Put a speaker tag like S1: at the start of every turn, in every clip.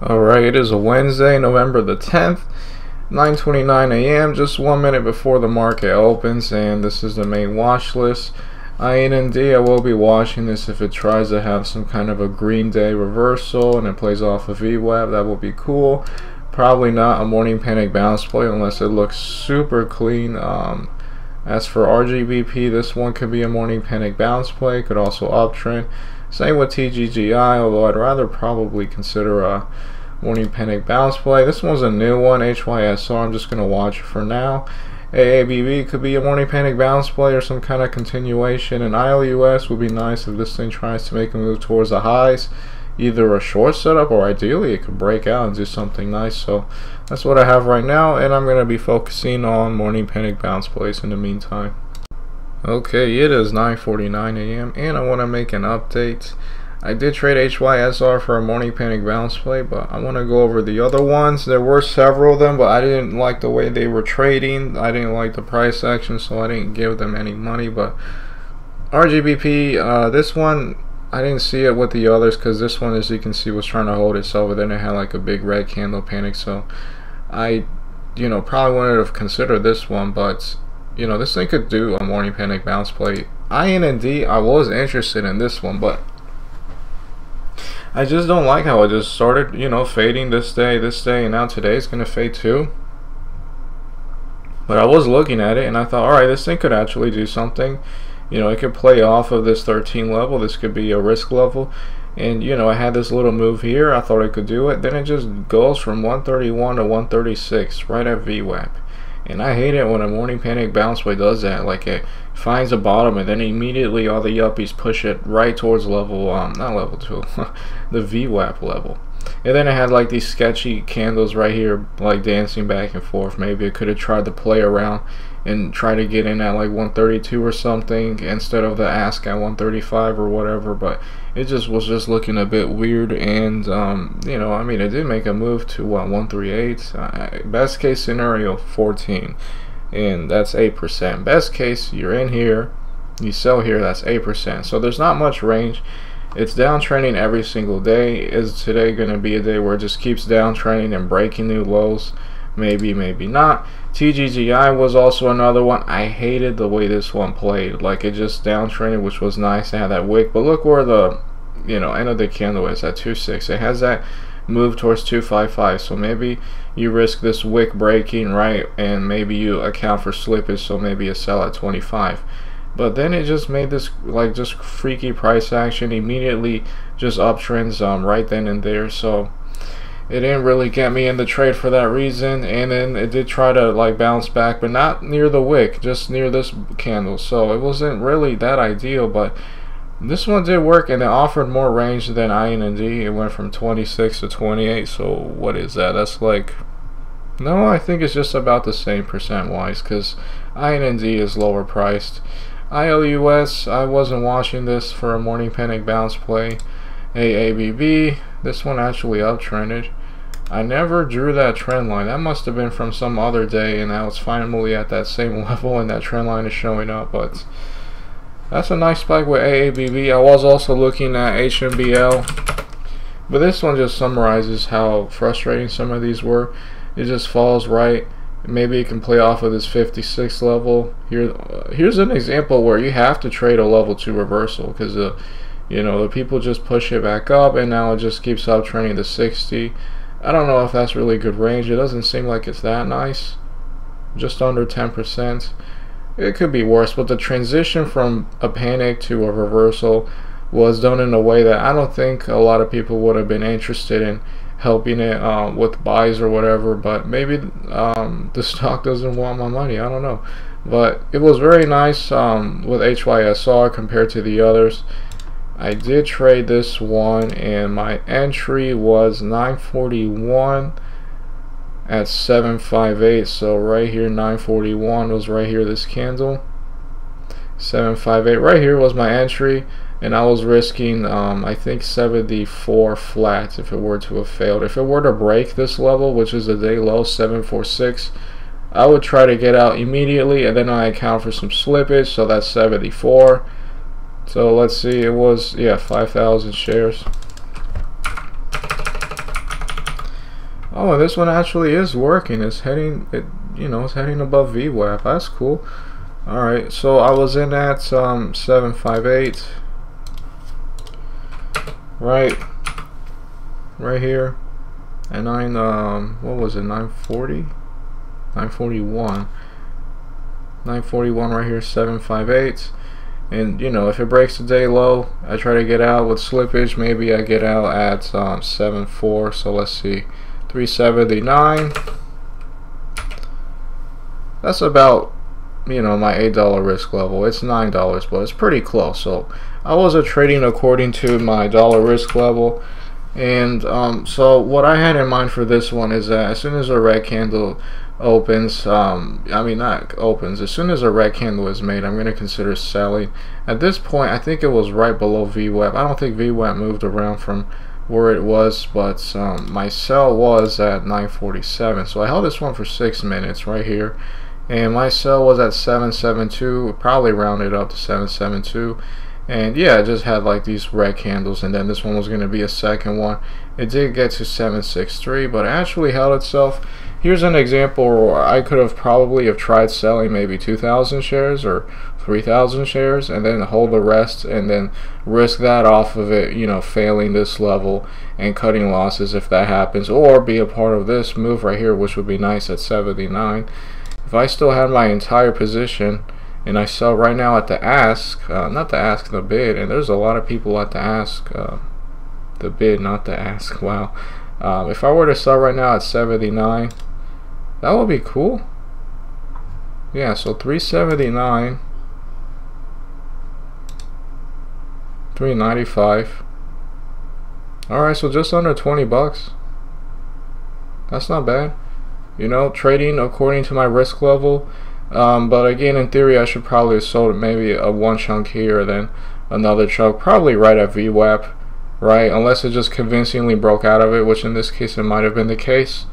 S1: Alright, it is a Wednesday, November the 10th, 9:29 a.m., just 1 minute before the market opens, and this is the main watch list. IND, I will be watching this if it tries to have some kind of a green day reversal and it plays off a VWAP. That will be cool. Probably not a morning panic bounce play unless it looks super clean. As for RGBP, this one could be a morning panic bounce play, could also uptrend. Same with TGGI, although I'd rather probably consider a morning panic bounce play. This one's a new one, HYSR. I'm just going to watch it for now. AABB could be a morning panic bounce play or some kind of continuation. And ILUS would be nice if this thing tries to make a move towards the highs. Either a short setup or ideally it could break out and do something nice. So that's what I have right now, and I'm going to be focusing on morning panic bounce plays in the meantime. Okay, it is 9:49 a.m. and I want to make an update. I did trade HYSR for a morning panic bounce play, but I want to go over the other ones. There were several of them, but I didn't like the way they were trading. I didn't like the price action, so I didn't give them any money. But RGBP, this one, I didn't see it with the others because this one, as you can see, was trying to hold itself, and then it had like a big red candle panic. So I, probably wouldn't have considered this one, but this thing could do a morning panic bounce play. IND, I was interested in this one, but I just don't like how it just started, fading this day, and now today is going to fade too. But I was looking at it and I thought, alright, this thing could actually do something. It could play off of this 13 level. This could be a risk level. And, I had this little move here. I thought it could do it. Then it just goes from 131 to 136 right at VWAP. And I hate it when a morning panic bounce play does that. Like, it finds a bottom and then immediately all the yuppies push it right towards level, not level 2, the VWAP level. And then it had like these sketchy candles right here, like dancing back and forth. Maybe it could have tried to play around and try to get in at like 132 or something instead of the ask at 135 or whatever, but it just was looking a bit weird. And it did make a move to what, 138. Best case scenario 14, and that's 8%. Best case, you're in here, you sell here, that's 8%. So there's not much range. It's downtrending every single day. Is today going to be a day where it just keeps downtrending and breaking new lows? Maybe, maybe not. TGGI was also another one. I hated the way this one played. Like, it just downtrended, which was nice. It had that wick, but look where the end of the candle is at 2.6. It has that move towards 2.55. So maybe you risk this wick breaking, right? And maybe you account for slippage, so maybe you sell at 25. But then it just made this like just freaky price action. Immediately just uptrends right then and there. So it didn't really get me in the trade for that reason. And then it did try to like bounce back, but not near the wick, just near this candle. So it wasn't really that ideal, but this one did work, and it offered more range than IND. It went from 26 to 28. So what is that? That's like, no, I think it's just about the same percent wise, because IND is lower priced. ILUS, I wasn't watching this for a morning panic bounce play. AABB, this one actually uptrended. I never drew that trend line. That must have been from some other day, and now it's finally at that same level and that trend line is showing up. But that's a nice spike with AABB. I was also looking at HMBL, but this one just summarizes how frustrating some of these were. It just falls right. Maybe it can play off of this 56 level. Here's an example where you have to trade a level 2 reversal, because the people just push it back up, and now it just keeps uptrending to 60. I don't know if that's really good range. It doesn't seem like it's that nice. Just under 10%. It could be worse, but the transition from a panic to a reversal was done in a way that I don't think a lot of people would have been interested in helping it with buys or whatever. But maybe the stock doesn't want my money, I don't know. But it was very nice with HYSR compared to the others. I did trade this one, and my entry was 941 at 758. So right here, 941 was right here, this candle. 758 right here was my entry, and I was risking I think 74 flat if it were to have failed. If it were to break this level, which is a day low, 746, I would try to get out immediately, and then I account for some slippage, so that's 74. So let's see, it was 5,000 shares. Oh, this one actually is working. It's heading, it's heading above VWAP. That's cool. All right, so I was in at 758, right here, and what was it, 940, 941 right here, 758. And if it breaks the day low, I try to get out with slippage. Maybe I get out at 7.4. So let's see, 379. That's about my $8 risk level. It's $9, but it's pretty close. So I was trading according to my dollar risk level. And so what I had in mind for this one is that as soon as a red candle opens, not opens, as soon as a red candle is made, I'm going to consider selling. At this point, I think it was right below VWAP. I don't think VWAP moved around from where it was, but my sell was at 947. So I held this one for 6 minutes right here, and my sell was at 772, probably rounded up to 772. And yeah, it just had like these red candles, and then this one was going to be a second one. It did get to 763, but it actually held itself. Here's an example where I could have probably tried selling maybe 2,000 shares or 3,000 shares, and then hold the rest, and then risk that off of it, failing this level and cutting losses if that happens, or be a part of this move right here, which would be nice at 79. If I still had my entire position, and I sell right now at the ask, not the ask, the bid, and there's a lot of people at the ask, the bid, not the ask. Wow. If I were to sell right now at 79, that would be cool. Yeah, so 379, 395. Alright, so just under 20 bucks. That's not bad. Trading according to my risk level. But again, in theory, I should probably have sold maybe one chunk here, then another chunk, probably right at VWAP, right? Unless it just convincingly broke out of it, which in this case it might have been the case.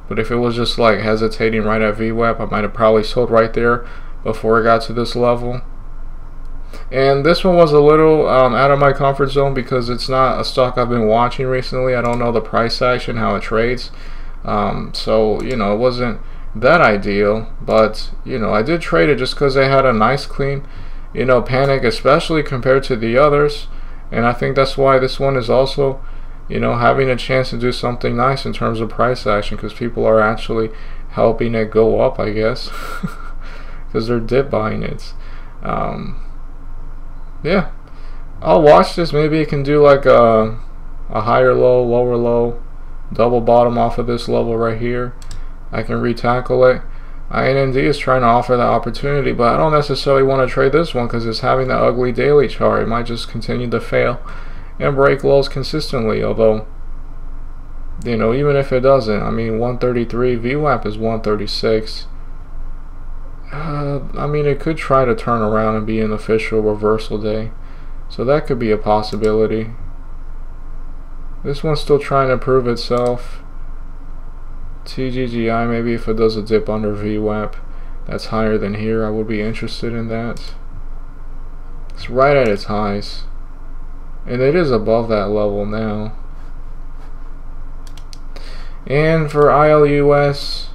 S1: But if it was just like hesitating right at VWAP, I might have probably sold right there before it got to this level. And this one was a little out of my comfort zone because it's not a stock I've been watching recently. I don't know the price action, how it trades. So it wasn't that ideal, but I did trade it just because they had a nice clean panic, especially compared to the others, and I think that's why this one is also having a chance to do something nice in terms of price action, because people are actually helping it go up, I guess, because they're dip buying it. Yeah, I'll watch this. Maybe it can do like a higher low, lower low, double bottom off of this level right here. I can retackle it. IND is trying to offer that opportunity, but I don't necessarily want to trade this one because it's having that ugly daily chart. It might just continue to fail and break lows consistently, although even if it doesn't, 133, VWAP is 136. It could try to turn around and be an official reversal day, so that could be a possibility. This one's still trying to prove itself. TGGI, maybe if it does a dip under VWAP that's higher than here, I would be interested in that. It's right at its highs, and it is above that level now. And for ILUS,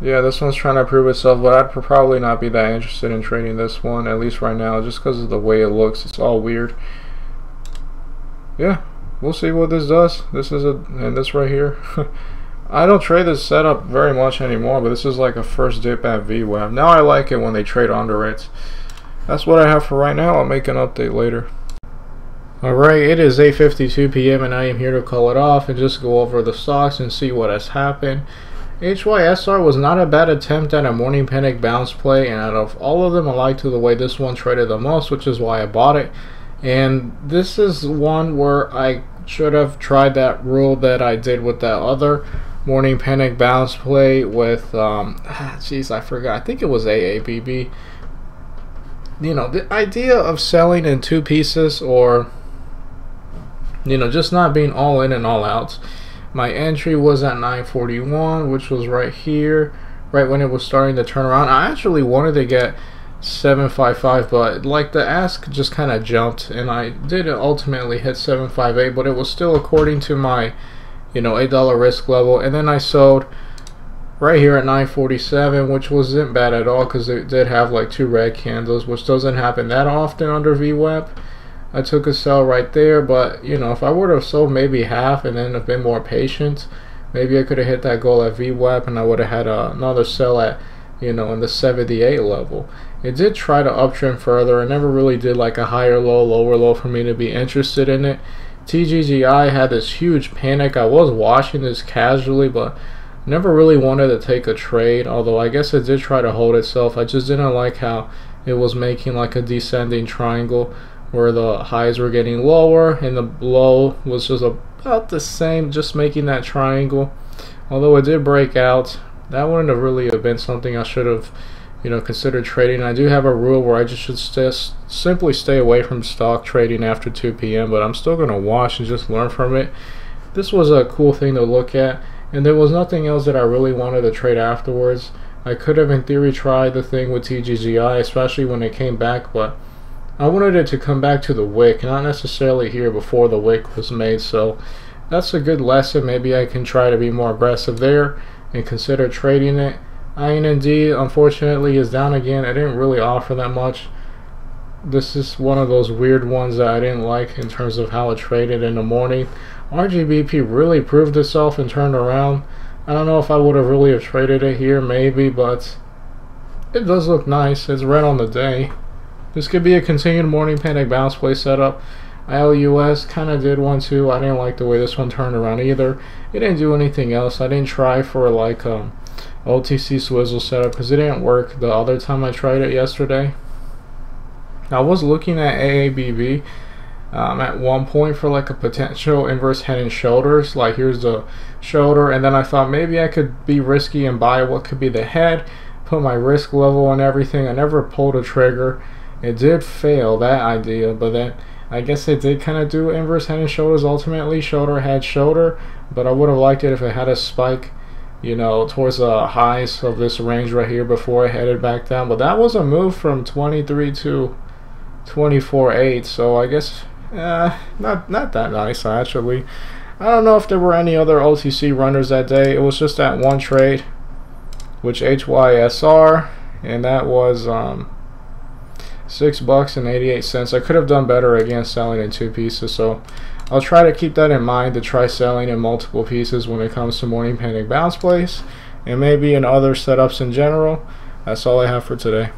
S1: yeah, this one's trying to prove itself, but I'd probably not be that interested in trading this one, at least right now, just because of the way it looks. It's all weird. Yeah, we'll see what this does. This is and this right here. I don't trade this setup very much anymore, but this is like a first dip at VWAP. Now I like it when they trade under it. That's what I have for right now. I'll make an update later. Alright, it is 8:52 p.m. and I am here to call it off and just go over the stocks and see what has happened. HYSR was not a bad attempt at a morning panic bounce play, and out of all of them, I like the way this one traded the most, which is why I bought it. And this is one where I should have tried that rule that I did with that other morning panic bounce play with jeez, I forgot, I think it was AABB. The idea of selling in two pieces, or just not being all in and all out. My entry was at 941, which was right here, right when it was starting to turn around. I actually wanted to get 755, but like the ask just kind of jumped, and I did ultimately hit 758, but it was still according to my you know, $8 risk level, and then I sold right here at 947, which wasn't bad at all because it did have like 2 red candles, which doesn't happen that often under VWAP. I took a sell right there, but you know, if I would have sold maybe half and then have been more patient, maybe I could have hit that goal at VWAP and I would have had another sell at, you know, in the 78 level. It did try to uptrend further. It never really did like a higher low, lower low for me to be interested in it. TGGI had this huge panic. I was watching this casually, but never really wanted to take a trade, although I guess it did try to hold itself. I just didn't like how it was making like a descending triangle where the highs were getting lower and the low was just about the same, just making that triangle. Although it did break out, that wouldn't have really have been something I should have, you know, considered trading. I do have a rule where I just should simply stay away from stock trading after 2 p.m., but I'm still going to watch and just learn from it. This was a cool thing to look at, and there was nothing else that I really wanted to trade afterwards. I could have in theory tried the thing with TGGI, especially when it came back, but I wanted it to come back to the wick, not necessarily here before the wick was made. So that's a good lesson. Maybe I can try to be more aggressive there and consider trading it. IND unfortunately is down again. I didn't really offer that much. This is one of those weird ones that I didn't like in terms of how it traded in the morning. RGBP really proved itself and turned around. I don't know if I would have really have traded it here, maybe, but it does look nice. It's red on the day. This could be a continued morning panic bounce play setup. ILUS kind of did one too. I didn't like the way this one turned around either. It didn't do anything else. I didn't try for like OTC swizzle setup because it didn't work the other time I tried it yesterday. I was looking at AABB at one point for like a potential inverse head and shoulders. Like here's the shoulder, and then I thought maybe I could be risky and buy what could be the head, put my risk level on everything. I never pulled a trigger. It did fail, that idea, but then I guess it did kind of do inverse head and shoulders ultimately, shoulder, head, shoulder, but I would have liked it if it had a spike, you know, towards the highs of this range right here before it headed back down. But that was a move from 23 to 24.8, so I guess not that nice actually. I don't know if there were any other OTC runners that day. It was just that one trade, which HYSR, and that was $6.88. I could have done better again selling in 2 pieces, so I'll try to keep that in mind to try selling in multiple pieces when it comes to morning panic bounce plays and maybe in other setups in general. That's all I have for today.